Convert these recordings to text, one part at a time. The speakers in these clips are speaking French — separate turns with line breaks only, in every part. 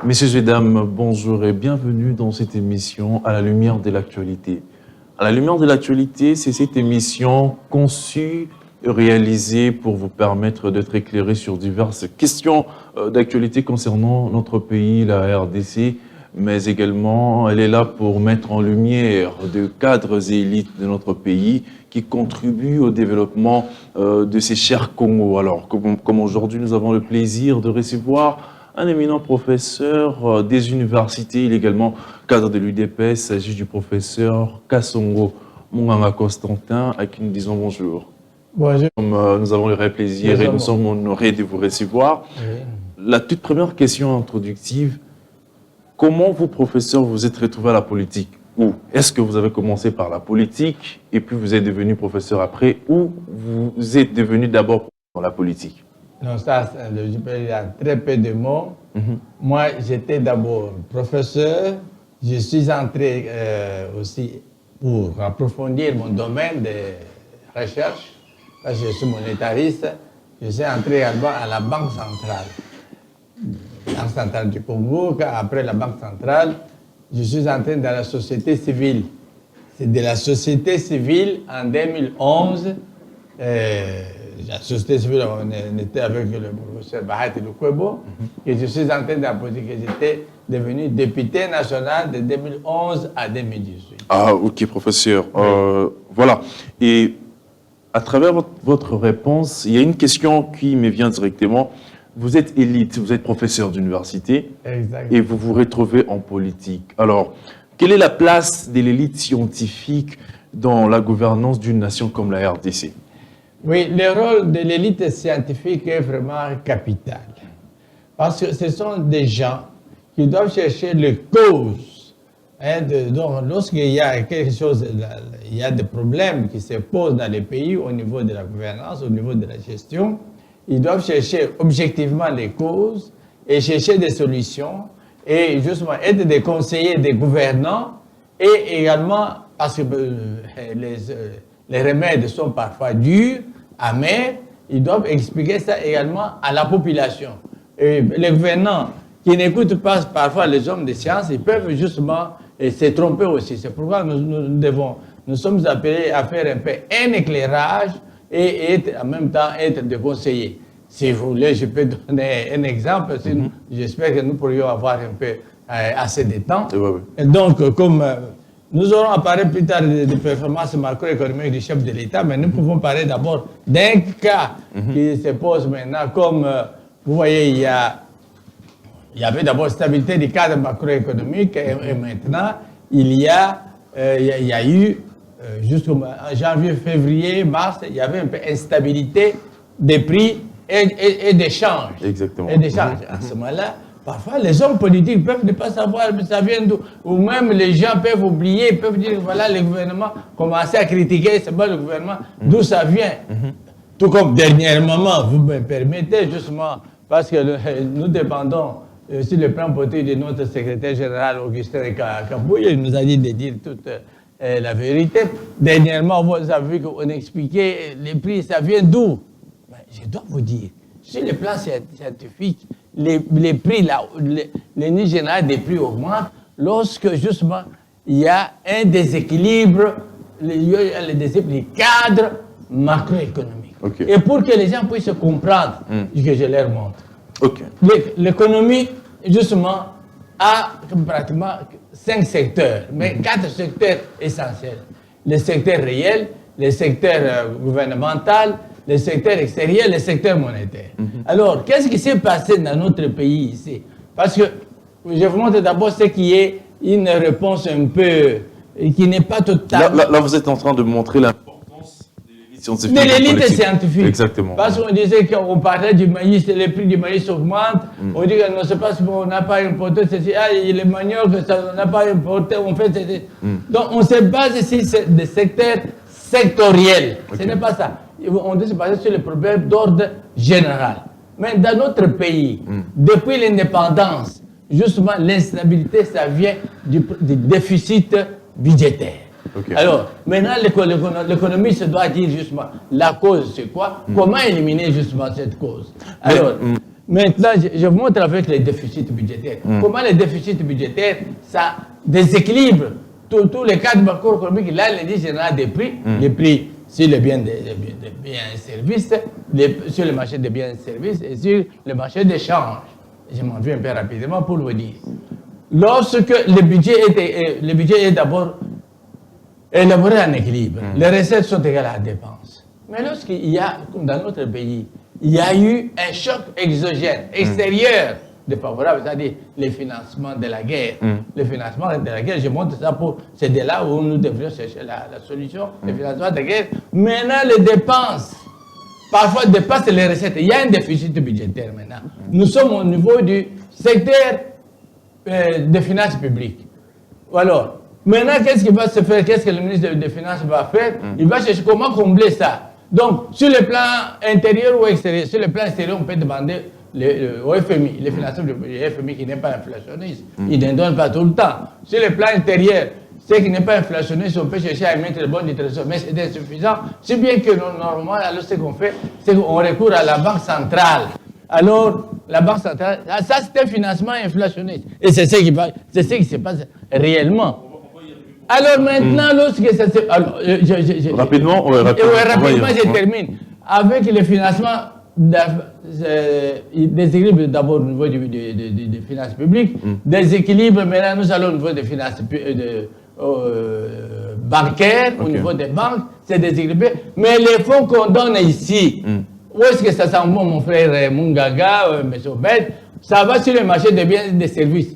Messieurs et dames, bonjour et bienvenue dans cette émission À la lumière de l'actualité. À la lumière de l'actualité, c'est cette émission conçue et réalisée pour vous permettre d'être éclairé sur diverses questions d'actualité concernant notre pays, la RDC, mais également elle est là pour mettre en lumière de cadres et élites de notre pays qui contribuent au développement de ces chers Congo. Alors, comme aujourd'hui, nous avons le plaisir de recevoir un éminent professeur des universités, il est également cadre de l'UDPS. Il s'agit du professeur Kassongo Munganga Constantin, à qui nous disons bonjour.
Bonjour.
Nous avons le vrai plaisir et nous sommes honorés de vous recevoir. Oui. La toute première question introductive, comment vous, professeur, vous êtes retrouvé à la politique? Ou est-ce que vous avez commencé par la politique et puis vous êtes devenu professeur après, ou vous êtes devenu d'abord dans la politique?
Non, ça, je peux dire très peu de mots. Moi, j'étais d'abord professeur. Je suis entré aussi pour approfondir mon domaine de recherche, parce que je suis monétariste. Je suis entré également à la Banque centrale. La Banque centrale du Congo. Après la Banque centrale, je suis entré dans la société civile. C'est de la société civile en 2011. La société civile, on était avec le professeur Bahati Lukwebo, et je suis entré dans la politique. J'étais devenu député national de 2011 à 2018.
Ah, ok, professeur. Oui. Voilà. Et à travers votre réponse, il y a une question qui me vient directement. Vous êtes élite, vous êtes professeur d'université, et vous vous retrouvez en politique. Alors, quelle est la place de l'élite scientifique dans la gouvernance d'une nation comme la RDC?
Oui, le rôle de l'élite scientifique est vraiment capital. Parce que ce sont des gens qui doivent chercher les causes. Donc, lorsqu'il y a quelque chose, il y a des problèmes qui se posent dans les pays au niveau de la gouvernance, au niveau de la gestion, ils doivent chercher objectivement les causes et chercher des solutions et justement être des conseillers des gouvernants et également, parce que les remèdes sont parfois durs, amers, ils doivent expliquer ça également à la population. Et les gouvernants qui n'écoutent pas parfois les hommes de science, ils peuvent justement se tromper aussi. C'est pourquoi nous sommes appelés à faire un peu un éclairage et être, en même temps être des conseillers. Si vous voulez, je peux donner un exemple. J'espère que nous pourrions avoir un peu assez de temps. Et donc, comme nous aurons à parler plus tard des performances macroéconomiques du chef de l'État, mais nous pouvons parler d'abord d'un cas qui se pose maintenant. Comme vous voyez, il y avait d'abord stabilité du cadre macroéconomique et maintenant, il y a eu, jusqu'en janvier, février, mars, il y avait un peu instabilité des prix et d'échanges.
Exactement.
Et d'échanges. À ce moment-là, parfois, les hommes politiques peuvent ne pas savoir ça vient d'où. Ou même les gens peuvent oublier, peuvent dire voilà, le gouvernement commençait à critiquer, c'est pas le gouvernement, d'où ça vient. Tout comme dernièrement, vous me permettez justement, parce que nous dépendons sur le plan politique de notre secrétaire général Augustin Kabouye, il nous a dit de dire toute la vérité. Dernièrement, vous avez vu qu'on expliquait les prix, ça vient d'où? Je dois vous dire, sur le plan scientifique, les prix, les niveaux généraux des prix augmentent lorsque justement il y a un déséquilibre, les cadres macroéconomiques. Et pour que les gens puissent comprendre ce que je leur montre. L'économie, justement, a pratiquement 5 secteurs, mais 4 secteurs essentiels. Le secteur réel, le secteur gouvernemental, le secteur extérieur, le secteur monétaire. Alors, qu'est-ce qui s'est passé dans notre pays ici? Parce que je vous montre d'abord ce qui est une réponse un peu, qui n'est pas totale.
Là, vous êtes en train de montrer l'importance de l'élite scientifique.
De l'élite scientifique.
Exactement.
Parce qu'on disait qu'on parlait du maïs, les prix du maïs augmentent. On dit que non, c'est pas on n'a pas importé ceci. Ah, les manioc, on n'a pas importé, on fait ceci. Donc, on se base ici sur des secteurs sectoriels. Ce n'est pas ça. On doit se baser sur les problèmes d'ordre général. Mais dans notre pays, depuis l'indépendance, justement, l'instabilité, ça vient du déficit budgétaire. Alors, maintenant, l'économie se doit dire justement, la cause, c'est quoi? Comment éliminer justement cette cause? Alors, Maintenant, je vous montre avec les déficits budgétaires. Comment les déficits budgétaires, ça déséquilibre tous les cadres macroéconomiques. Là, les dit général des prix, les prix sur les biens et services, sur le marché des biens et services et sur le marché des changes. Je m'en vais un peu rapidement pour vous dire. Lorsque le budget est d'abord élaboré en équilibre, les recettes sont égales à la dépense. Mais lorsqu'il y a, comme dans notre pays, il y a eu un choc exogène, extérieur, défavorable, c'est-à-dire les financements de la guerre. Le financement de la guerre, je montre ça c'est de là où nous devrions chercher la solution, le financement de la guerre. Maintenant, les dépenses, parfois dépassent les recettes. Il y a un déficit budgétaire maintenant. Nous sommes au niveau du secteur des finances publiques. Alors, maintenant, qu'est-ce qui va se faire? Qu'est-ce que le ministre des Finances va faire? Il va chercher comment combler ça. Donc, sur le plan intérieur ou extérieur, sur le plan extérieur, on peut demander au FMI, les financeurs du FMI qui n'est pas inflationniste, il ne donne pas tout le temps. Sur le plan intérieur, ce qui n'est pas inflationniste, on peut chercher à mettre le bon du trésor, mais c'est insuffisant. Si bien que normalement, alors ce qu'on fait, c'est qu'on recourt à la Banque centrale. Alors, la Banque centrale, ça c'est un financement inflationniste. Et c'est ce qui se passe réellement. Alors maintenant, lorsque ça se...
Rapidement,
rapidement, je termine. Avec le financement des équilibres d'abord au niveau des finances publiques, des équilibres, maintenant nous allons au niveau des finances bancaires, au niveau des banques, c'est déséquilibré. Mais les fonds qu'on donne ici, où est-ce que ça s'en va, mon frère Mungaga, M. Obed? Ça va sur le marché des biens et des services.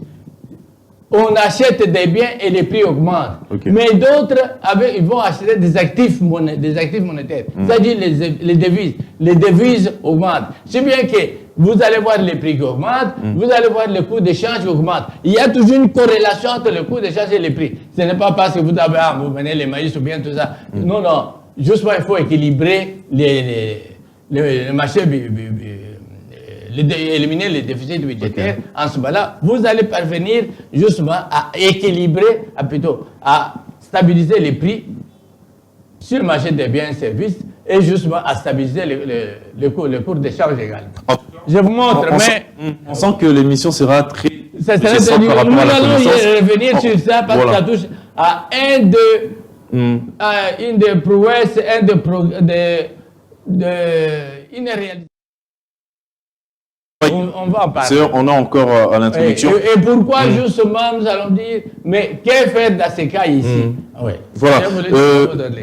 On achète des biens et les prix augmentent. Mais d'autres, ils vont acheter des actifs monétaires. C'est-à-dire les devises. Les devises augmentent. C'est bien que vous allez voir les prix qui augmentent, vous allez voir le coût d'échange qui augmente. Il y a toujours une corrélation entre le coût d'échange et les prix. Ce n'est pas parce que vous menez les maïs ou bien tout ça. Non, non. Justement, il faut équilibrer le marché, éliminer les déficits budgétaires. En ce moment-là, vous allez parvenir justement à équilibrer, à stabiliser les prix sur le marché des biens et services et justement à stabiliser le cours d'échange également. Je vous montre,
on sent que l'émission sera très...
Nous allons revenir sur ça parce que ça touche à une des prouesses, une réalité. On va en parler.
On a encore à l'introduction.
Et pourquoi justement nous allons dire, mais que faire dans ces cas ici?
Voilà,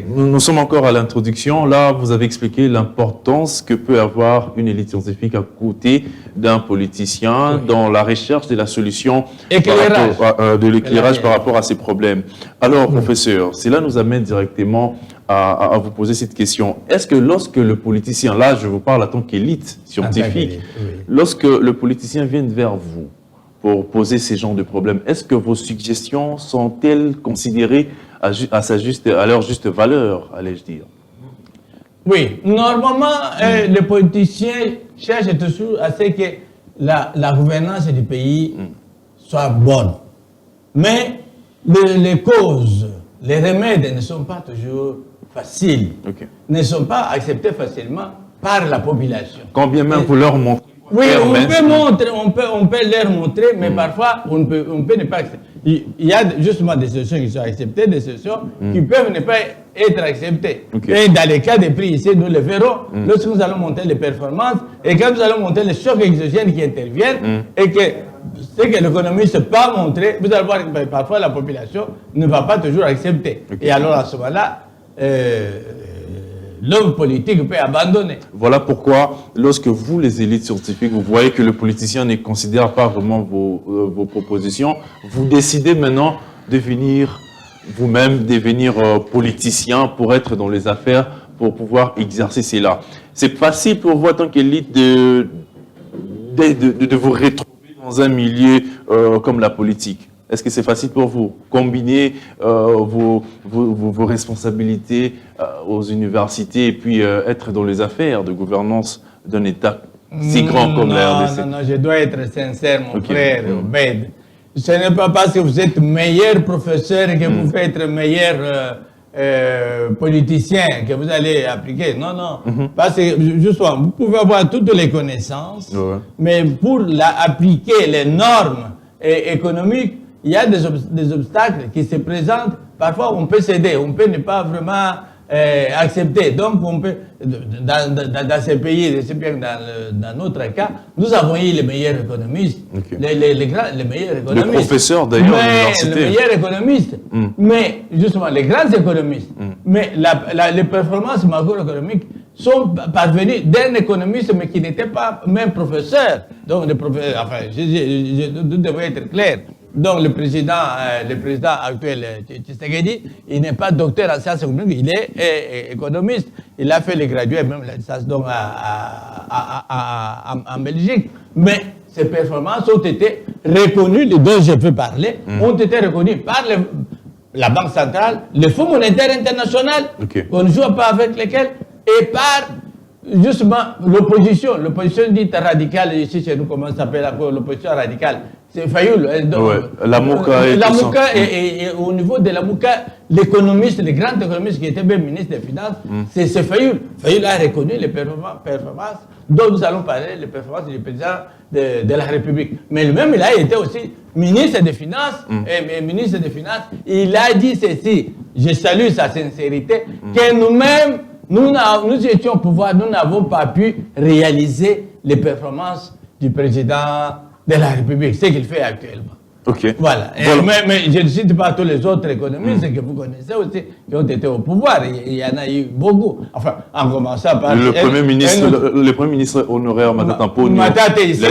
nous sommes encore à l'introduction. Là, vous avez expliqué l'importance que peut avoir une élite scientifique à côté d'un politicien dans la recherche de la solution de l'éclairage par rapport à ces problèmes. Alors, professeur, cela nous amène directement à vous poser cette question. Est-ce que lorsque le politicien, là je vous parle en tant qu'élite scientifique, lorsque le politicien vient vers vous pour poser ces genres de problèmes, est-ce que vos suggestions sont-elles considérées à leur juste valeur, allais-je dire?
Oui, normalement, les politiciens cherchent toujours à ce que la gouvernance du pays soit bonne. Mais les causes, les remèdes ne sont pas toujours faciles, ne sont pas acceptés facilement par la population.
Quand bien même vous leur montrez.
Oui, on peut leur montrer, mais parfois on peut ne pas accepter. Il y a justement des solutions qui sont acceptées, des solutions qui peuvent ne pas être acceptées. Et dans les cas des prix ici, nous le verrons lorsque nous allons monter les performances et quand nous allons monter les chocs exogènes qui interviennent et que ce que l'économie ne peut pas montrer, vous allez voir que parfois la population ne va pas toujours accepter. Et alors à ce moment-là, l'homme politique peut abandonner.
Voilà pourquoi, lorsque vous, les élites scientifiques, vous voyez que le politicien ne considère pas vraiment vos propositions, vous décidez maintenant de venir vous-même devenir politicien pour être dans les affaires, pour pouvoir exercer cela. C'est facile pour vous, en tant qu'élite, de vous retrouver dans un milieu comme la politique. Est-ce que c'est facile pour vous? Combiner vos responsabilités aux universités et puis être dans les affaires de gouvernance d'un État si grand comme la RDC?
Non, je dois être sincère, mon frère Obed. Ce n'est pas parce que vous êtes meilleur professeur que vous pouvez être meilleur politicien que vous allez appliquer. Non, non. Parce que, justement, vous pouvez avoir toutes les connaissances, mais pour appliquer les normes économiques, il y a des obstacles qui se présentent. Parfois, on peut céder, on peut ne pas vraiment accepter. Donc, on peut, dans ces pays, c'est bien dans notre cas, nous avons eu les meilleurs économistes, les meilleurs économistes.
Les professeurs, d'ailleurs, à l'université.
Les meilleurs économistes. Mais, justement, les grands économistes. Mais les performances macroéconomiques sont parvenues d'un économiste, mais qui n'était pas même professeur. Donc, enfin, je devrais être clair. Donc, le président actuel, Tshisekedi, il n'est pas docteur en sciences économiques, il est économiste. Il a fait les gradués, même la licence donc en Belgique. Mais ses performances ont été reconnues, les dont je veux parler, ont été reconnues par la Banque centrale, le Fonds monétaire international, qu'on ne joue pas avec lesquels, et par justement l'opposition dite radicale, ici chez nous, comment ça s'appelle l'opposition radicale? C'est Fayoul.
La Mouka
et au niveau de la Mouka, l'économiste, le grand économiste qui était même ministre des Finances, c'est Fayoul. Fayoul a reconnu les performances dont nous allons parler, les performances du président de la République. Mais lui-même, il a été aussi ministre des Finances, et ministre des Finances, il a dit ceci, je salue sa sincérité, que nous-mêmes, nous étions au pouvoir, nous n'avons pas pu réaliser les performances du président de la République, ce qu'il fait actuellement. Voilà. Mais je ne cite pas tous les autres économistes que vous connaissez aussi, qui ont été au pouvoir. Il y en a eu beaucoup. Enfin, en commençant par...
Le Premier ministre honoraire, Matata Ponyo,
il a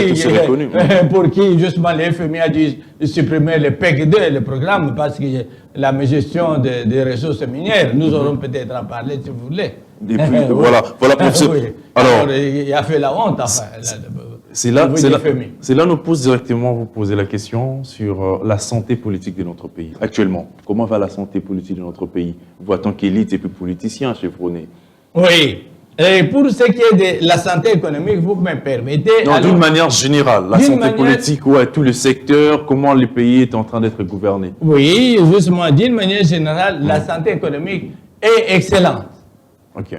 tous reconnu. Pour qui, justement, le FMI a dû supprimer le PEC2, le programme, parce que la gestion des ressources minières, nous aurons peut-être à parler si vous voulez.
Et puis, voilà pour ce...
Alors, il a fait la honte, enfin.
C'est là nous pose directement vous poser la question sur la santé politique de notre pays. Actuellement, comment va la santé politique de notre pays? Voit-on qu'élite et puis politicien chez Froné?
Oui. Et pour ce qui est de la santé économique, vous me permettez...
D'une manière générale, la santé politique, tout le secteur, comment le pays est en train d'être gouverné?
Oui, justement, d'une manière générale, la santé économique est excellente.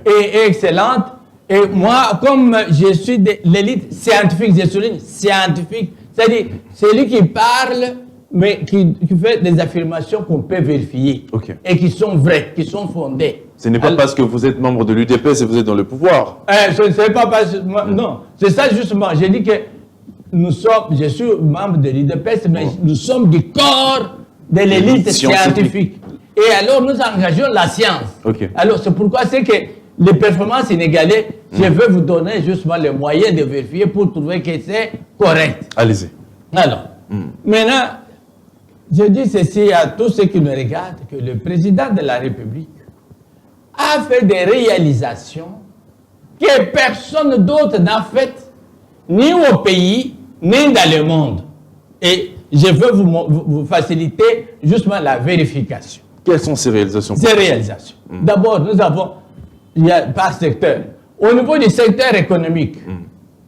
Et excellente. Et moi, comme je suis de l'élite scientifique, je souligne scientifique, c'est-à-dire celui qui parle, mais qui fait des affirmations qu'on peut vérifier et qui sont vraies, qui sont fondées.
Ce n'est pas parce que vous êtes membre de l'UDPS et vous êtes dans le pouvoir.
Ce n'est pas parce que... Non, c'est ça justement. J'ai dit que je suis membre de l'UDPS, mais nous sommes du corps de l'élite scientifique. Et alors, nous engageons la science. Alors, c'est pourquoi c'est que les performances inégalées, je veux vous donner justement les moyens de vérifier pour trouver que c'est correct.
Allez-y.
Alors, maintenant, je dis ceci à tous ceux qui nous regardent, que le président de la République a fait des réalisations que personne d'autre n'a faites, ni au pays, ni dans le monde. Et je veux vous faciliter justement la vérification.
Quelles sont ces réalisations?
Ces réalisations. D'abord, nous avons... Il y a par secteur. Au niveau du secteur économique,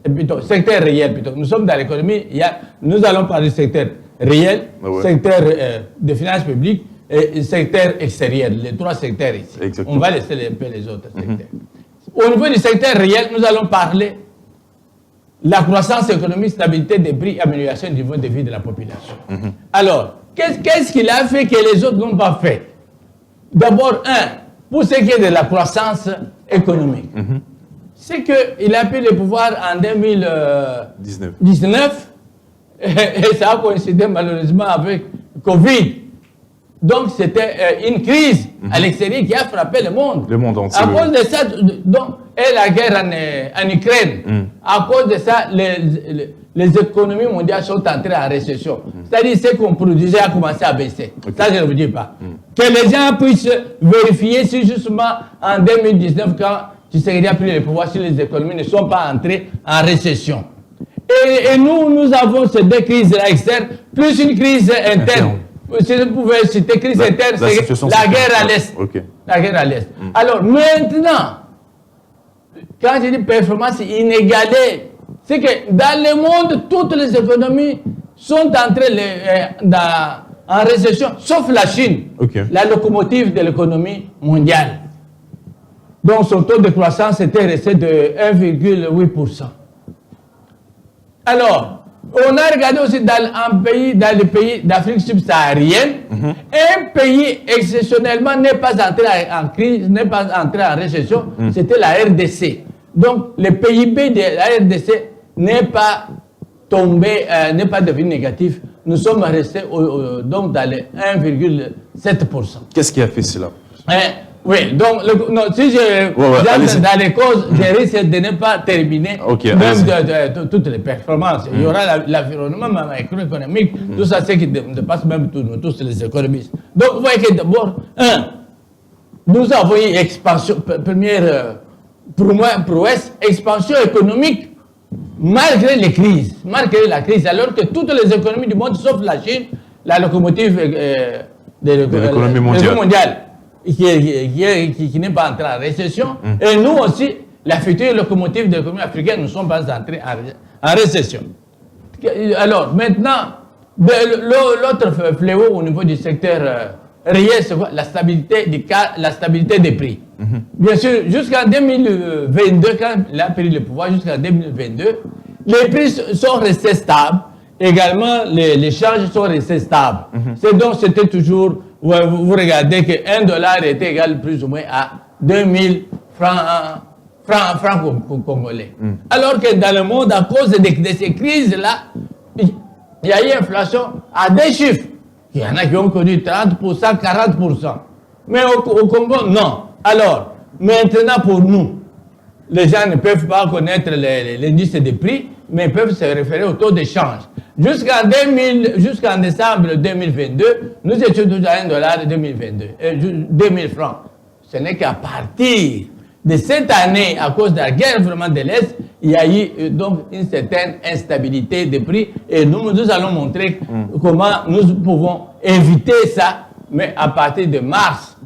plutôt, secteur réel plutôt, nous sommes dans l'économie, nous allons parler du secteur réel, secteur de finances publiques et secteur extérieur, les trois secteurs ici. On va laisser un peu les autres secteurs. Au niveau du secteur réel, nous allons parler la croissance économique, stabilité des prix, amélioration du niveau de vie de la population. Alors, qu'est-ce qu'il a fait que les autres n'ont pas fait? D'abord, pour ce qui est de la croissance économique, c'est qu'il a pris le pouvoir en 2019 et ça a coïncidé malheureusement avec Covid. Donc c'était une crise à l'extérieur qui a frappé le monde.
Le monde entier.
À cause de ça, et la guerre en Ukraine, à cause de ça, les économies mondiales sont entrées en récession. C'est-à-dire ce qu'on produisait a commencé à baisser. Ça, je ne vous dis pas. Que les gens puissent vérifier si justement en 2019, quand Tshisekedi a pris le pouvoir, si les économies ne sont pas entrées en récession. Et nous avons ces deux crises-là externes, plus une crise interne. Si vous pouvez citer crise interne, c'est la guerre à l'Est. La guerre à l'Est. Alors maintenant, quand je dis performance inégalée, c'est que dans le monde, toutes les économies sont entrées en récession, sauf la Chine, la locomotive de l'économie mondiale. Donc son taux de croissance était resté de 1,8%. Alors, on a regardé aussi dans les pays d'Afrique subsaharienne, un pays exceptionnellement n'est pas entré en crise, n'est pas entré en récession, c'était la RDC. Donc, le PIB de la RDC n'est pas tombé, n'est pas devenu négatif. Nous sommes restés donc dans les 1,7%.
Qu'est-ce qui a fait cela?
Oui, donc si je dans les causes, je risque de ne pas terminer même de toutes les performances. Il y aura l'environnement macroéconomique, tout ça, c'est qui dépasse même tous les économistes. Donc, vous voyez que d'abord, nous avons eu expansion, première prouesse, expansion économique malgré les crises, malgré la crise, alors que toutes les économies du monde, sauf la Chine, la locomotive de l'économie mondiale, qui n'est pas entrée en récession. Et nous aussi, la future locomotive de l'économie africaine, nous ne sommes pas entrés en récession. Alors, maintenant, l'autre fléau au niveau du secteur réel, c'est quoi? La stabilité des prix. Bien sûr, jusqu'en 2022, quand il a pris le pouvoir, jusqu'en 2022, les prix sont restés stables. Également, les charges sont restées stables. Donc, c'était toujours, vous regardez que $1 était égal plus ou moins à 2000 francs congolais. Alors que dans le monde, à cause de ces crises-là, il y a eu inflation à des chiffres. Il y en a qui ont connu 30%, 40%. Mais au Congo, non. Alors, maintenant pour nous, les gens ne peuvent pas connaître l'indice des prix, mais peuvent se référer au taux d'échange. Jusqu'en décembre 2022, nous étions toujours à $1 2022, 2000 francs. Ce n'est qu'à partir de cette année, à cause de la guerre vraiment de l'Est, il y a eu donc une certaine instabilité des prix et nous allons montrer comment nous pouvons éviter ça, mais à partir de mars,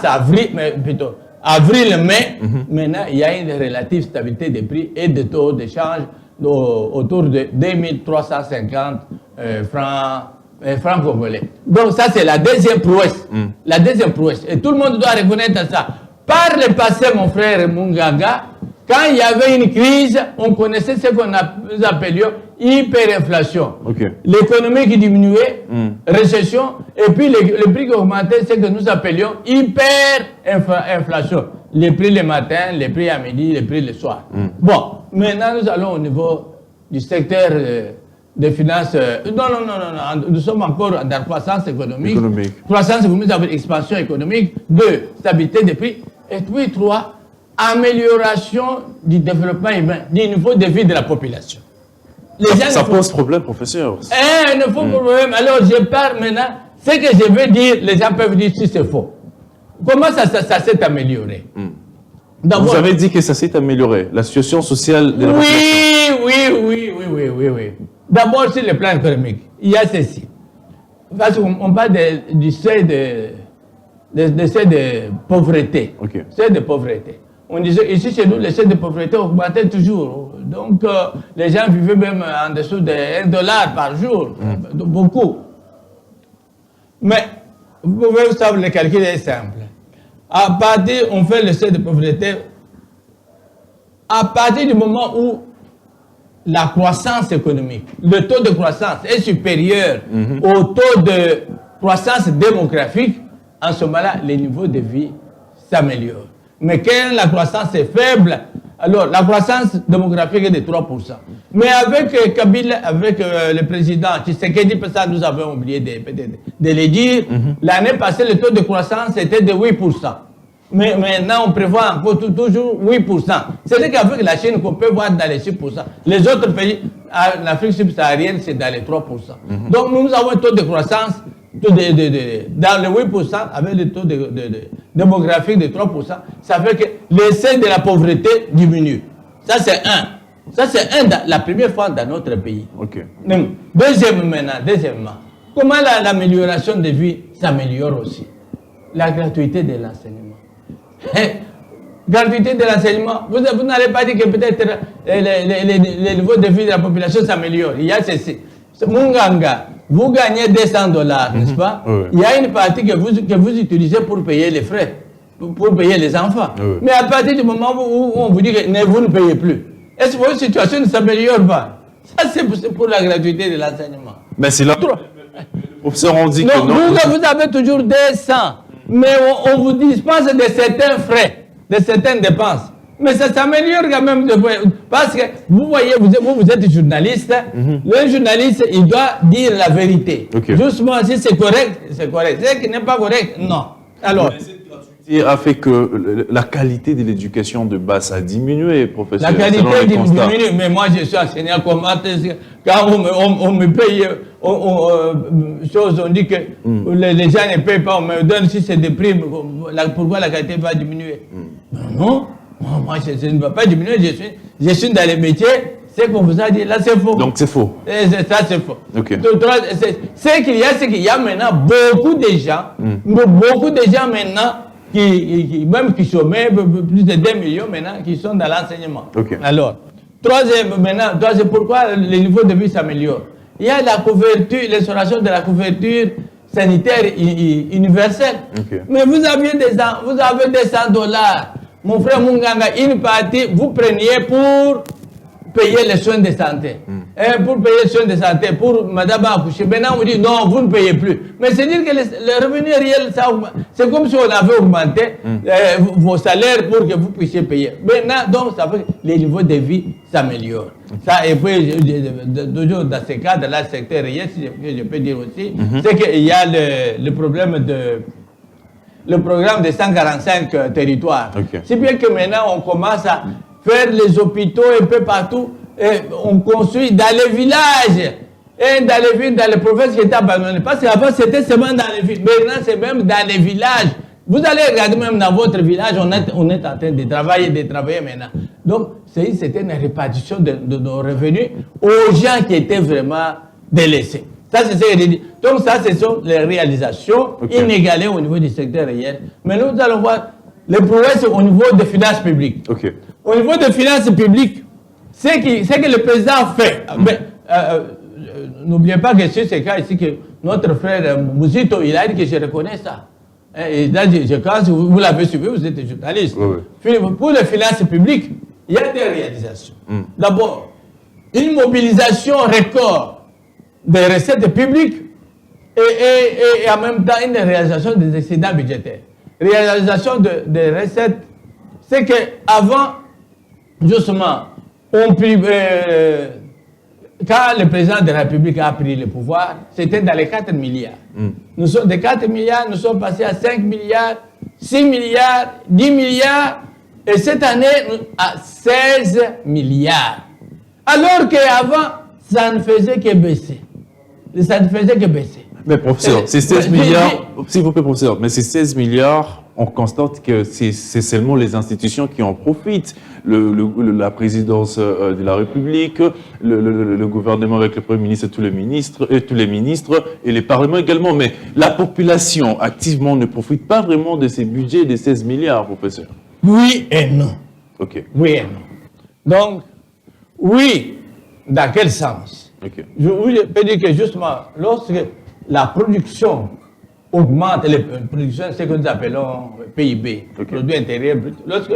avril, mais plutôt avril-mai, maintenant il y a une relative stabilité des prix et des taux d'échange autour de 2350 francs congolais. Donc ça c'est la deuxième prouesse. La deuxième prouesse. Et tout le monde doit reconnaître ça. Par le passé, mon frère Munganga, quand il y avait une crise, on connaissait ce qu'on nous appelions hyperinflation. L'économie qui diminuait, récession, et puis le prix qui augmentait, c'est que nous appelions hyperinflation. Les prix le matin, les prix à midi, les prix le soir. Bon, maintenant nous allons au niveau du secteur des finances. Non, nous sommes encore dans la croissance économique. Croissance économique, expansion économique. 2, stabilité des prix. Et puis 3, amélioration du développement humain, du niveau de vie de la population.
Ça pose problème, professeur.
Il ne faut pas problème. Alors je parle maintenant. Ce que je veux dire, les gens peuvent dire si c'est faux. Comment ça s'est amélioré?
Vous avez dit que ça s'est amélioré, la situation sociale de la population.
Oui. D'abord, sur le plan économique, il y a ceci. Parce qu'on parle du seuil de pauvreté. Seuil de pauvreté. On disait, ici chez nous, le seuil de pauvreté augmentait toujours. Donc, les gens vivaient même en dessous de $1 par jour. Beaucoup. Mais, vous pouvez savoir, le calcul est simple. À partir, on fait le seuil de pauvreté, à partir du moment où la croissance économique, le taux de croissance est supérieur au taux de croissance démographique, en ce moment-là, les niveaux de vie s'améliorent. Mais quand la croissance est faible, alors la croissance démographique est de 3%. Mais avec Kabila, avec le président Tshisekedi, ça nous avons oublié de le dire, l'année passée, le taux de croissance était de 8%. Mais maintenant, on prévoit encore toujours 8%. C'est-à-dire qu'avec la Chine, qu'on peut voir dans les 6%. Les autres pays, en Afrique subsaharienne, c'est dans les 3%. Donc, nous avons un taux de croissance dans les 8%, avec le taux démographique de 3%. Ça fait que l'essai de la pauvreté diminue. Ça, c'est un. Ça, c'est la première fois dans notre pays. Deuxièmement, comment l'amélioration de vie s'améliore aussi? La gratuité de l'enseignement. Gratuité de l'enseignement. Vous n'allez pas dire que peut-être les niveaux de vie de la population s'améliorent. Il y a ceci. Munganga, vous gagnez $200, n'est-ce pas?
Oui.
Il y a une partie que vous utilisez pour payer les frais, pour payer les enfants.
Oui.
Mais à partir du moment où on vous dit que vous ne payez plus, est-ce que votre situation ne s'améliore pas? Ça, c'est pour la gratuité de l'enseignement.
Mais c'est là. Les professeurs ont dit que non.
Vous avez toujours 200, mais on vous dispense de certains frais, de certaines dépenses. Mais ça s'améliore quand même. Parce que vous voyez, vous êtes journaliste. Le journaliste, il doit dire la vérité.
Okay.
Justement, si c'est correct, c'est correct. Si ce qui n'est pas correct, non. Alors,
a fait que la qualité de l'éducation de base a diminué, professeur.
la qualité diminue, mais moi je suis enseignant. Quand on me paye, on dit que les gens ne payent pas, on me donne si c'est des primes, pourquoi la qualité va diminuer? Non, moi je ne vais pas diminuer, je suis dans les métiers. Ce qu'on vous a dit là, c'est faux.
Donc c'est faux.
Ça, c'est faux.
Okay.
C'est qu'il y a maintenant beaucoup de gens, maintenant qui chôment, plus de 2 millions maintenant, qui sont dans l'enseignement.
Okay.
Alors, troisième, pourquoi le niveau de vie s'améliore? Il y a la couverture, l'instauration de la couverture sanitaire universelle.
Okay.
Mais vous avez $200. Mon frère Munganga, une partie, vous preniez pour payer les soins de santé. Pour payer les soins de santé, pour madame accoucher. Maintenant, on vous dit non, vous ne payez plus. Mais c'est dire que le revenu réel, c'est comme si on avait augmenté vos salaires pour que vous puissiez payer. Maintenant, donc, ça fait que les niveaux de vie s'améliorent. Ça, et puis, toujours dans ce cadre-là, le secteur réel, je peux dire aussi, c'est qu'il y a le problème le programme de 145 territoires.
Okay.
Si bien que maintenant, on commence à faire les hôpitaux un peu partout, et on construit dans les villages, et dans les villes, dans les provinces qui étaient abandonnées. Parce qu'avant, c'était seulement dans les villes. Maintenant, c'est même dans les villages. Vous allez regarder même dans votre village, on est en train de travailler maintenant. Donc, c'était une répartition de nos revenus aux gens qui étaient vraiment délaissés. Ça, c'est ce que je dis. Donc, ça, ce sont les réalisations inégalées au niveau du secteur réel. Mais nous allons voir les prouesses au niveau des finances publiques.
Okay.
Au niveau des finances publiques, ce que le président fait, n'oubliez pas que c'est ce cas ici que notre frère Mouzito, il a dit que je reconnais ça. Et là, je pense que vous l'avez suivi, vous êtes journaliste.
Oui.
Pour les finances publiques, il y a des réalisations. D'abord, une mobilisation record des recettes publiques et en même temps une réalisation des excédents budgétaires. Réalisation des recettes, c'est qu'avant, justement, quand le président de la République a pris le pouvoir, c'était dans les 4 milliards. Nous sommes de 4 milliards, nous sommes passés à 5 milliards, 6 milliards, 10 milliards, et cette année, à 16 milliards. Alors qu'avant, ça ne faisait que baisser. Ça ne faisait que baisser.
Mais professeur, ces 16 milliards, s'il vous plaît professeur, mais ces 16 milliards, on constate que c'est seulement les institutions qui en profitent. La présidence de la République, le gouvernement avec le Premier ministre et tous les ministres et les parlements également. Mais la population activement ne profite pas vraiment de ces budgets de 16 milliards, professeur.
Oui et non.
Ok.
Oui et non. Donc, oui, dans quel sens?
Okay.
Je peux dire que justement, lorsque la production augmente, c'est ce que nous appelons PIB, produit intérieur brut. Lorsque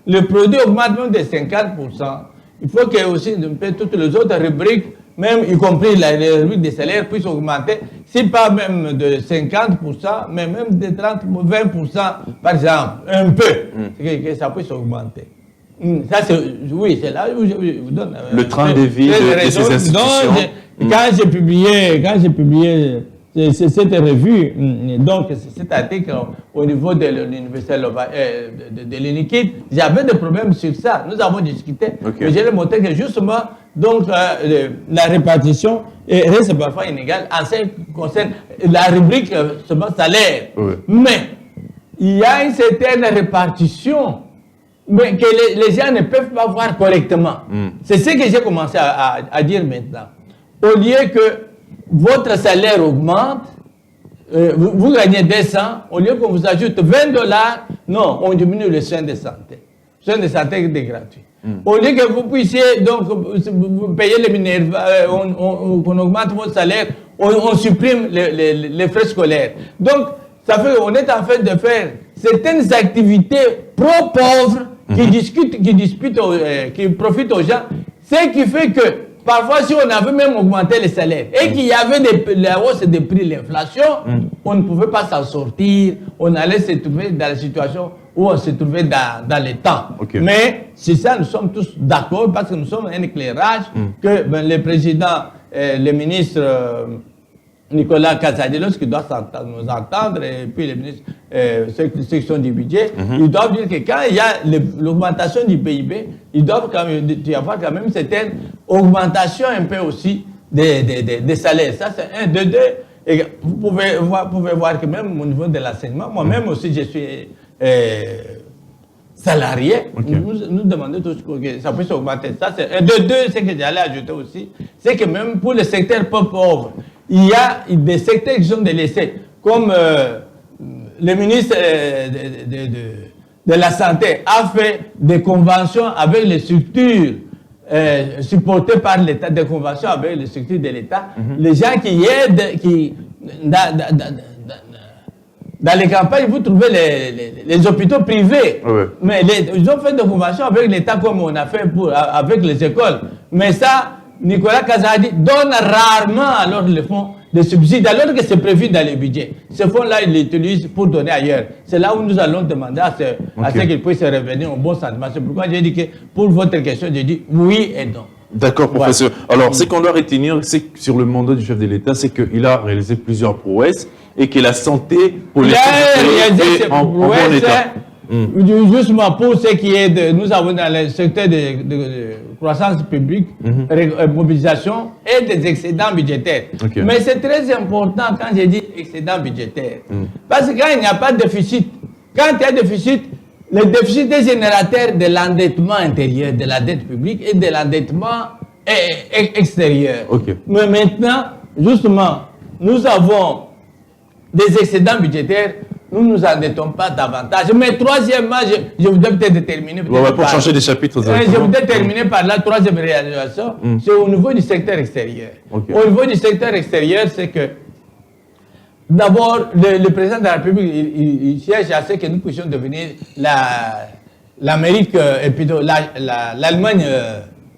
le produit augmente même de 50%, il faut que aussi toutes les autres rubriques, même y compris les rubriques des salaires, puissent augmenter, si pas même de 50%, mais même de 30, 20%, par exemple, un peu, que ça puisse augmenter. Ça, oui, c'est là où je vous donne.
Le train de vie de ces institutions.
Quand j'ai publié cette revue, donc cet article au niveau de l'université de l'UNIKID, j'avais des problèmes sur ça. Nous avons discuté. Mais j'ai montré que justement, donc, la répartition reste parfois inégale en ce qui concerne la rubrique salaire. Mais il y a une certaine répartition, mais que les gens ne peuvent pas voir correctement. C'est ce que j'ai commencé à dire maintenant. Au lieu que votre salaire augmente, vous gagnez 200, au lieu qu'on vous ajoute $20, non, on diminue les soins de santé. Les soins de santé est gratuit. Au lieu que vous puissiez donc vous payer les minéraux, qu'on augmente votre salaire, on supprime les frais scolaires. Donc, ça fait qu'on est en train de faire certaines activités pro-pauvres qui profitent aux gens. Ce qui fait que, parfois, si on avait même augmenté les salaires et qu'il y avait la hausse des prix, l'inflation, on ne pouvait pas s'en sortir. On allait se trouver dans la situation où on se trouvait dans les temps.
Okay.
Mais c'est ça, nous sommes tous d'accord parce que nous sommes un éclairage que le président, le ministre Nicolas Casadelos, qui doit nous entendre, et puis les ministres, ceux qui sont du budget, ils doivent dire que quand il y a l'augmentation du PIB, ils doivent quand même, y avoir quand même certaine augmentation un peu aussi des salaires. Ça, c'est un, de deux. Et vous pouvez voir que même au niveau de l'enseignement, moi-même aussi, je suis salarié. Okay. Nous demandons tous que ça puisse augmenter. Ça, c'est un, de deux. Ce que j'allais ajouter aussi, c'est que même pour le secteur pauvre, il y a des secteurs qui sont délaissés, comme le ministre de la Santé a fait des conventions avec les structures supportées par l'État, des conventions avec les structures de l'État. Les gens qui aident, dans les campagnes, vous trouvez les hôpitaux privés.
Ouais.
Mais ils ont fait des conventions avec l'État comme on a fait avec les écoles. Mais ça, Nicolas Kazadi donne rarement alors le fonds de subsides, alors que c'est prévu dans le budget. Ce fonds-là, il l'utilise pour donner ailleurs. C'est là où nous allons demander à ce qu'il puisse revenir au bon sentiment. C'est pourquoi j'ai dit que pour votre question, j'ai dit oui et non.
D'accord, professeur. Ouais. Alors, ce qu'on doit retenir, c'est que sur le mandat du chef de l'État, c'est qu'il a réalisé plusieurs prouesses et que la santé pour les
est en bon état. Justement pour ce qui est de... Nous avons dans le secteur de croissance publique, mobilisation et des excédents budgétaires. Okay. Mais c'est très important quand j'ai dit excédent budgétaire. Parce que quand il n'y a pas de déficit, quand il y a déficit, le déficit est générateur de l'endettement intérieur, de la dette publique et de l'endettement extérieur.
Okay.
Mais maintenant, justement, nous avons des excédents budgétaires. Nous ne nous endettons pas davantage. Mais troisièmement, je voudrais peut-être terminer.
Pour changer de chapitre.
Je voudrais terminer par la troisième réalisation. C'est au niveau du secteur extérieur. Okay. Au niveau du secteur extérieur, c'est que d'abord, le président de la République, il cherche à ce que nous puissions devenir l'Amérique, et plutôt l'Allemagne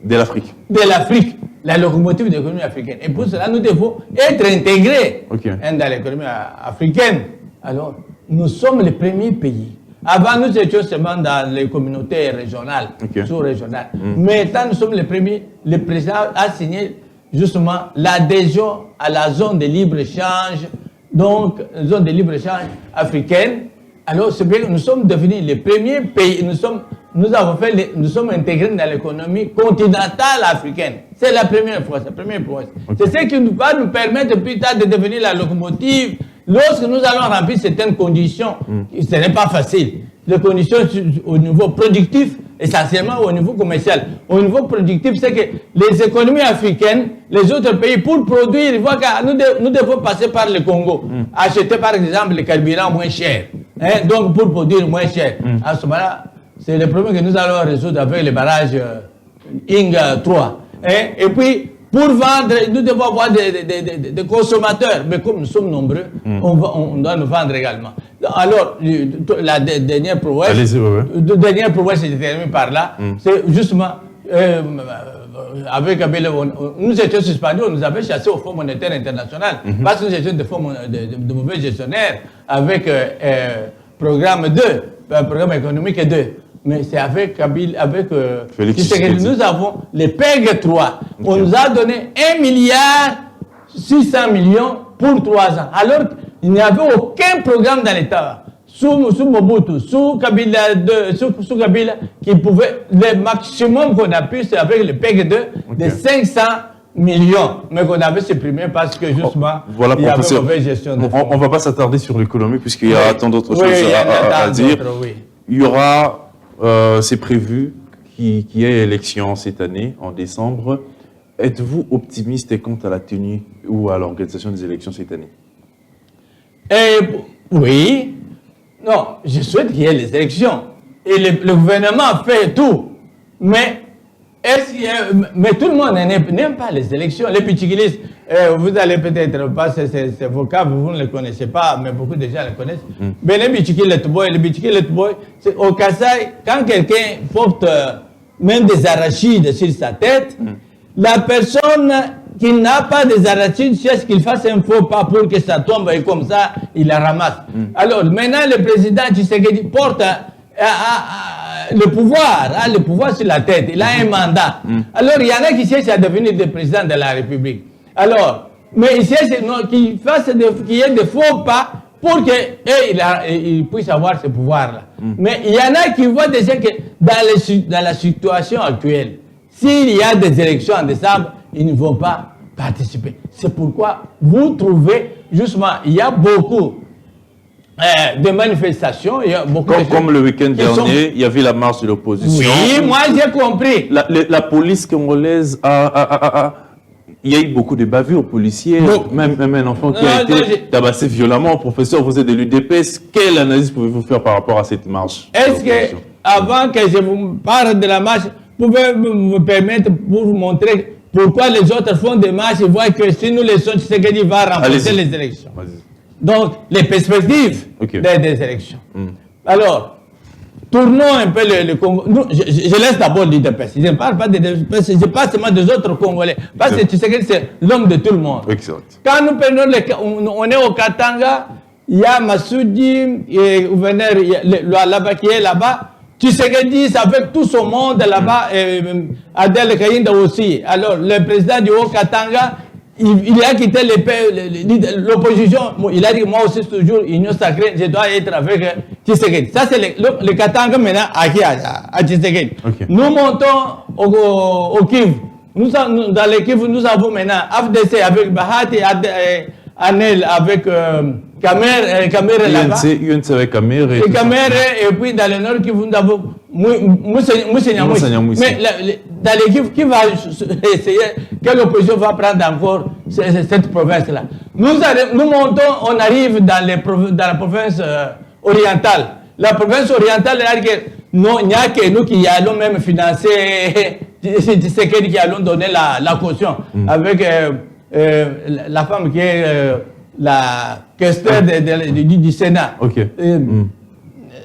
de l'Afrique.
De l'Afrique, la locomotive de l'économie africaine. Et pour cela, nous devons être intégrés dans l'économie africaine. Alors, nous sommes les premiers pays. Avant, nous étions seulement dans les communautés régionales, sous-régionales. Maintenant, nous sommes les premiers. Le président a signé justement l'adhésion à la zone de libre-échange, donc zone de libre-échange africaine. Alors, c'est bien que nous sommes devenus les premiers pays. Nous sommes intégrés dans l'économie continentale africaine. C'est la première fois, c'est la première prouesse. C'est ce qui va nous permettre plus tard de devenir la locomotive. Lorsque nous allons remplir certaines conditions, ce n'est pas facile. Les conditions au niveau productif, essentiellement au niveau commercial. Au niveau productif, c'est que les économies africaines, les autres pays, pour produire, ils voient que nous devons passer par le Congo. Acheter par exemple les carburants moins chers. Donc pour produire moins cher. À ce moment-là, c'est le problème que nous allons résoudre avec les barrages INGA 3. Et puis, pour vendre, nous devons avoir des consommateurs. Mais comme nous sommes nombreux, on doit nous vendre également. Alors, la dernière prouesse, je termine par là, c'est justement, avec Abel, nous étions suspendus, on nous avait chassé au Fonds monétaire international, parce que nous étions de mauvais gestionnaires, avec programme 2, programme économique 2. Mais c'est avec Kabyle, nous avons les PEG 3. On nous a donné 1,6 milliard pour 3 ans. Alors qu'il n'y avait aucun programme dans l'État. Sous Mobutu, sous Kabila, qui pouvait, le maximum qu'on a pu, c'est avec le PEG 2 de 500 millions, mais qu'on avait supprimé parce que justement, il y avait mauvaise gestion de fonds.
On ne va pas s'attarder sur l'économie puisqu'il y a tant d'autres choses à dire. Il y aura... c'est prévu qu'il y ait élection cette année, en décembre. Êtes-vous optimiste quant à la tenue ou à l'organisation des élections cette année?
Oui. Non, je souhaite qu'il y ait les élections. Et le gouvernement fait tout. Mais Mais tout le monde n'aime pas les élections. Les Pichiquilistes, vous allez peut-être pas ces vocables, vous ne les connaissez pas, mais beaucoup de gens les connaissent. Mais les Pichiquilistes boy, au Kasaï, quand quelqu'un porte même des arachides sur sa tête, la personne qui n'a pas des arachides cherche qu'il fasse un faux pas pour que ça tombe et comme ça, il la ramasse. Alors maintenant, le président Tshisekedi porte le pouvoir sur la tête, il a un mandat. Alors, il y en a qui cherchent à devenir le président de la République. Alors, mais il cherche qu'il y ait des faux pas pour qu'il puisse avoir ce pouvoir-là. Mais il y en a qui voient déjà que dans la situation actuelle, s'il y a des élections en décembre, ils ne vont pas participer. C'est pourquoi vous trouvez, justement, il y a beaucoup de manifestations. Il y a beaucoup
comme le week-end dernier, il y avait la marche de l'opposition.
Oui, moi j'ai compris.
La police congolaise il y a eu beaucoup de bavures policières, même un enfant qui a été tabassé violemment. Professeur, vous êtes de l'UDPS, quelle analyse pouvez-vous faire par rapport à cette marche?
Est-ce que, avant que je vous parle de la marche, vous pouvez me permettre pour vous montrer pourquoi les autres font des marches et voient que si nous laissons Tshisekedi va remporter les élections? Donc, les perspectives des élections. Alors, tournons un peu le Congo. Je laisse d'abord l'UDPS. Je ne parle pas de l'UDPS, je parle seulement des autres Congolais. Parce que Tshisekedi, c'est l'homme de tout le monde.
Excellent.
Quand nous prenons on est au Katanga, il y a Massoudi, le gouverneur là-bas qui est là-bas. Tshisekedi, avec tout son monde là-bas, Adel Kayinda aussi. Alors, le président du Haut-Katanga, il a quitté l'opposition. Il a dit, moi aussi, toujours, Union sacrée, je dois être avec Tshisekedi. Ça, c'est le Katanga maintenant à Tshisekedi. Nous montons au Kivu. Dans le Kivu, nous avons maintenant AFDC avec Bahati, Anel avec Kamer là-bas.
UNC avec Kamer.
Et puis dans le nord Kivu, nous avons Mousseniamouis. Mais dans les Kivu, qui va essayer, quelle opposition va prendre encore cette province-là? Nous montons, on arrive dans la province orientale. La province orientale, il n'y a que nous qui allons même financer, c'est qui allons donner la caution avec la femme qui est la questeur du Sénat.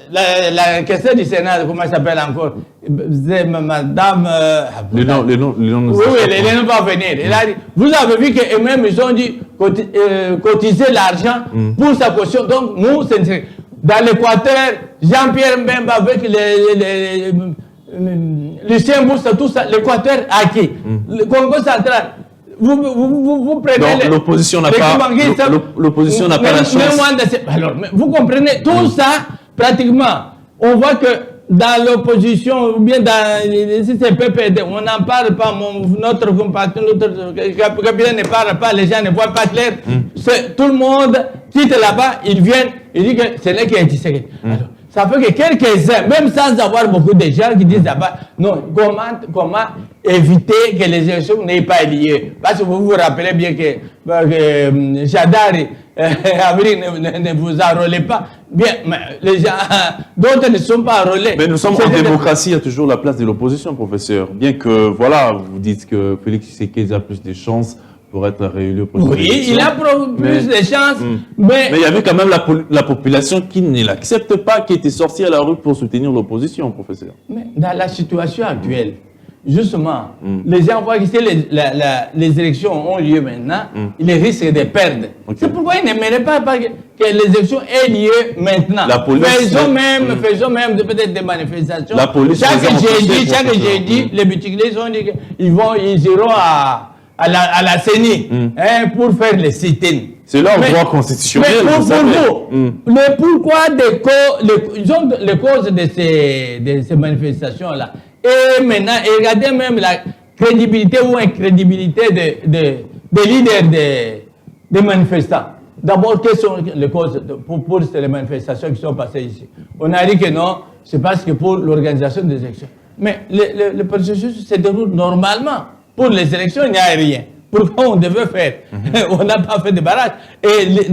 La questeur du Sénat, comment elle s'appelle encore? Madame...
les noms
oui, les noms vont venir. Elle a dit, vous avez vu qu'eux-mêmes, ils ont dit cotiser l'argent pour sa caution. Donc, nous, dans l'Équateur, Jean-Pierre Mbemba avec Lucien Boussa, tout ça, l'Équateur acquis. Le Congo central. Vous prenez
donc, l'opposition n'a pas la chance.
Alors, vous comprenez, tout ça, pratiquement, on voit que dans l'opposition, ou bien si c'est PPD, on n'en parle pas, notre capitaine ne parle pas, les gens ne voient pas clair. Tout le monde quitte là-bas, ils viennent, ils disent que ce n'est qu'un Tshisekedi. Ça fait que quelques-uns, même sans avoir beaucoup de gens qui disent là-bas, non, comment éviter que les élections n'aient pas lieu? Parce que vous vous rappelez bien que Jadari, Avril ne vous enrôlez pas. Bien, mais les gens, d'autres ne sont pas enrôlés.
Mais nous sommes en démocratie, il y a toujours la place de l'opposition, professeur. Bien que, voilà, vous dites que Félix Tshisekedi a plus de chances pour être réélu au président.
Oui, il a plus de chances,
mais il y avait quand même la population qui ne l'accepte pas, qui était sortie à la rue pour soutenir l'opposition, professeur. Mais
dans la situation actuelle, justement, les gens voient que si les élections ont lieu maintenant, ils risquent de perdre. C'est pourquoi ils n'aimeraient pas que les élections aient lieu maintenant.
La police,
faisons même peut-être des manifestations.
La police,
chaque jeudi, les boutiquiers ont dit qu'ils iront à la CENI pour faire les sit-ins.
C'est leur droit constitutionnel.
Mais pourquoi les causes de ces manifestations-là? Et maintenant, regardez même la crédibilité ou incrédibilité des leaders des manifestants. D'abord, quelles sont les causes pour les manifestations qui sont passées ici? On a dit que non, c'est parce que pour l'organisation des élections. Mais le processus se déroule normalement. Pour les élections, il n'y a rien. Pourquoi on devait faire? On n'a pas fait de barrage. Et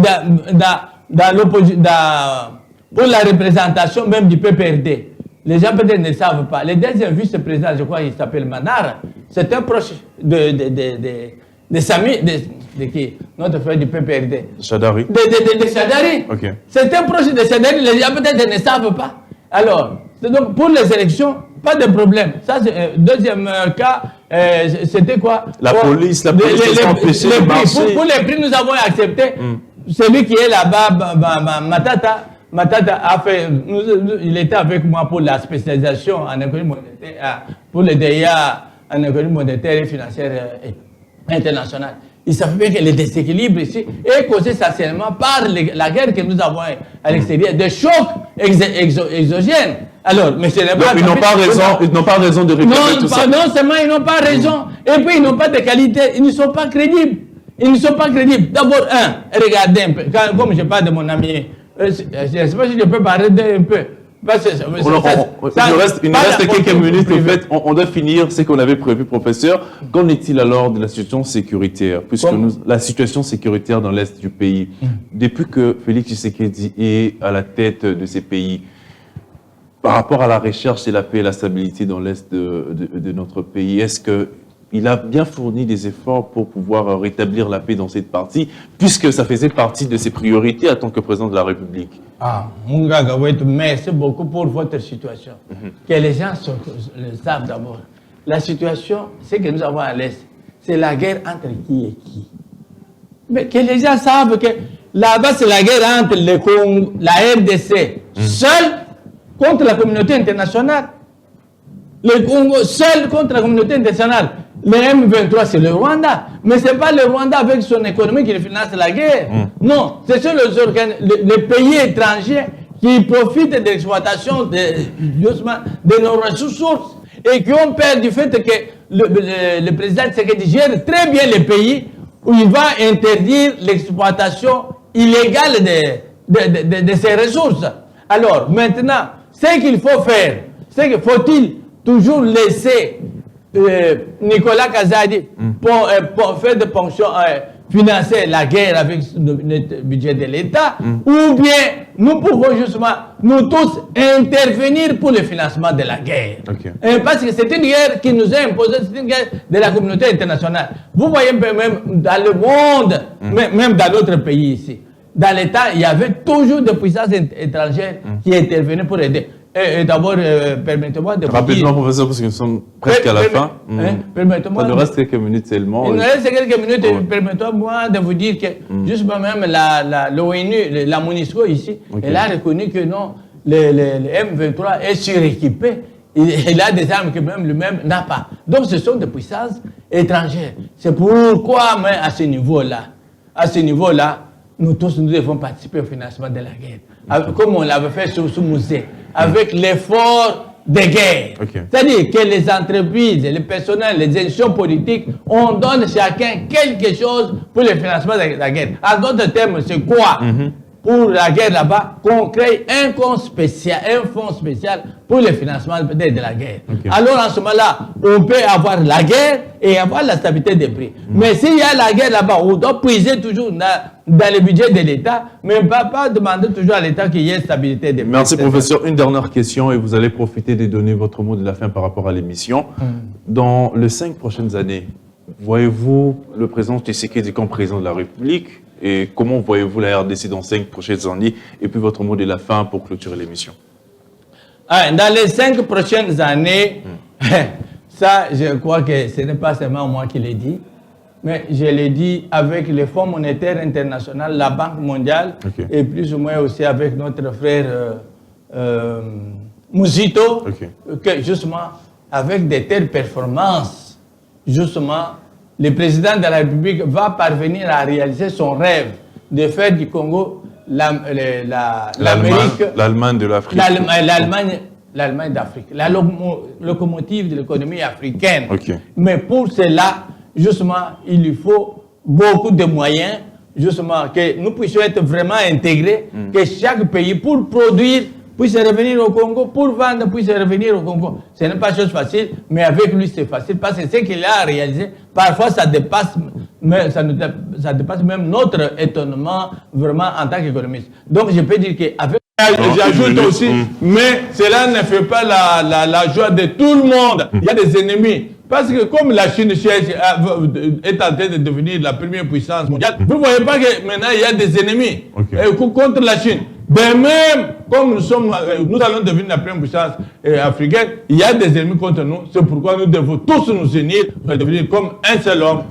pour la représentation même du PPRD, Les gens peut-être ne savent pas. Le deuxième vice-président, je crois qu'il s'appelle Manara, c'est un proche de Sami, de qui? Notre frère du PPRD.
Chadari.
De Chadari.
Ok.
C'est un proche de Chadari, les gens peut-être ne savent pas. Alors, donc pour les élections, pas de problème. Ça, c'est deuxième cas, c'était quoi?
La police s'est empêchée de marcher.
Pour les prix, nous avons accepté. Celui qui est là-bas, Matata a fait, il était avec moi pour la spécialisation en économie monétaire, pour le DIA en économie monétaire et financière internationale. Il savait que le déséquilibre ici est causé essentiellement par la guerre que nous avons à l'extérieur, des chocs exogènes. Alors, mais ce n'est pas...
Ils n'ont pas raison de réclamer tout ça.
Non seulement ils n'ont pas raison, et puis ils n'ont pas de qualité, ils ne sont pas crédibles. Ils ne sont pas crédibles. D'abord, regardez un peu, comme je parle de mon ami, je ne sais pas si je peux parler un peu.
Il nous reste quelques minutes. En fait, on doit finir ce qu'on avait prévu, professeur. Qu'en est-il alors de la situation sécuritaire? Puisque la situation sécuritaire dans l'Est du pays, depuis que Félix Tshisekedi est à la tête de ces pays, par rapport à la recherche de la paix et la stabilité dans l'Est de notre pays, est-ce qu'il a bien fourni des efforts pour pouvoir rétablir la paix dans cette partie, puisque ça faisait partie de ses priorités en tant que président de la République?
Mungaga, merci beaucoup pour votre situation. Que les gens le savent d'abord. La situation, c'est que nous avons à l'Est, c'est la guerre entre qui et qui. Mais que les gens savent que là-bas, c'est la guerre entre le Congo, la RDC, seul contre la communauté internationale. Le Congo seul contre la communauté internationale. Le M23, c'est le Rwanda. Mais ce n'est pas le Rwanda avec son économie qui finance la guerre. Non, ce sont les pays étrangers qui profitent de l'exploitation de nos ressources et qui ont peur du fait que le président Tshisekedi gère très bien les pays où il va interdire l'exploitation illégale de ces ressources. Alors, maintenant, ce qu'il faut faire, c'est qu'il faut-il toujours laisser Nicolas Kazadi pour faire des ponctions, financer la guerre avec le budget de l'État, ou bien nous pouvons justement, nous tous, intervenir pour le financement de la guerre. Parce que c'est une guerre qui nous est imposée, c'est une guerre de la communauté internationale. Vous voyez même dans le monde, même dans notre pays ici, dans l'État, il y avait toujours des puissances étrangères qui intervenaient pour aider. Et d'abord, permettez-moi de vous dire...
Rapidement, professeur, parce que nous sommes presque à la fin.
Permettez-moi...
Il nous reste quelques minutes seulement.
Il nous reste quelques minutes. Permettez-moi de vous dire que, justement même, l'ONU, la MONUSCO ici, elle a reconnu que non, le M23 est suréquipé. Il a des armes que même lui-même n'a pas. Donc, ce sont des puissances étrangères. C'est pourquoi, mais à ce niveau-là, nous tous, nous devons participer au financement de la guerre. Comme on l'avait fait sous Moussé, avec l'effort de guerre. C'est-à-dire que les entreprises, les personnels, les institutions politiques, on donne chacun quelque chose pour le financement de la guerre. En d'autres termes, c'est quoi? Pour la guerre là-bas, qu'on crée un fonds spécial pour le financement de la guerre. Alors en ce moment-là, on peut avoir la guerre et avoir la stabilité des prix. Mais s'il y a la guerre là-bas, on doit puiser toujours dans le budget de l'État, mais pas demander toujours à l'État qu'il y ait stabilité des prix.
Merci professeur. Une dernière question et vous allez profiter de donner votre mot de la fin par rapport à l'émission. Dans les 5 prochaines années, voyez-vous le président Tshisekedi comme président de la République? Et comment voyez-vous la RDC dans 5 prochaines années? Et puis votre mot de la fin pour clôturer l'émission.
Dans les 5 prochaines années, ça, je crois que ce n'est pas seulement moi qui l'ai dit, mais je l'ai dit avec le Fonds monétaire international, la Banque mondiale, et plus ou moins aussi avec notre frère Mouzito, que justement, avec de telles performances, justement, le président de la République va parvenir à réaliser son rêve de faire du Congo l'Amérique,
l'Allemagne de l'Afrique.
L'Allemagne d'Afrique, la locomotive de l'économie africaine. Mais pour cela, justement, il lui faut beaucoup de moyens, justement, que nous puissions être vraiment intégrés, que chaque pays, pour produire, puisse revenir au Congo, pour vendre, puisse revenir au Congo. Ce n'est pas chose facile, mais avec lui, c'est facile, parce que ce qu'il a réalisé, parfois, ça dépasse même notre étonnement, vraiment, en tant qu'économiste. Donc, je peux dire qu'avec j'ajoute aussi, mais cela ne fait pas la joie de tout le monde. Il y a des ennemis. Parce que comme la Chine est en train de devenir la première puissance mondiale, vous ne voyez pas que maintenant il y a des ennemis contre la Chine. De même, comme nous allons devenir la première puissance africaine, il y a des ennemis contre nous. C'est pourquoi nous devons tous nous unir pour devenir comme un seul homme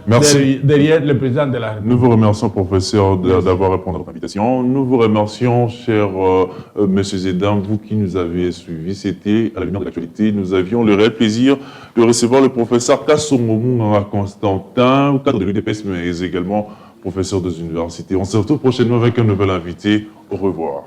derrière le président de la République.
Nous vous remercions, professeur, d'avoir répondu à notre invitation. Nous vous remercions, cher monsieur Zedam, vous qui nous avez suivis. C'était à la lumière de l'actualité. Nous avions le réel plaisir de recevoir le professeur Kassoumou Constantin, cadre de l'UDPS, mais également professeur des universités. On se retrouve prochainement avec un nouvel invité. Au revoir.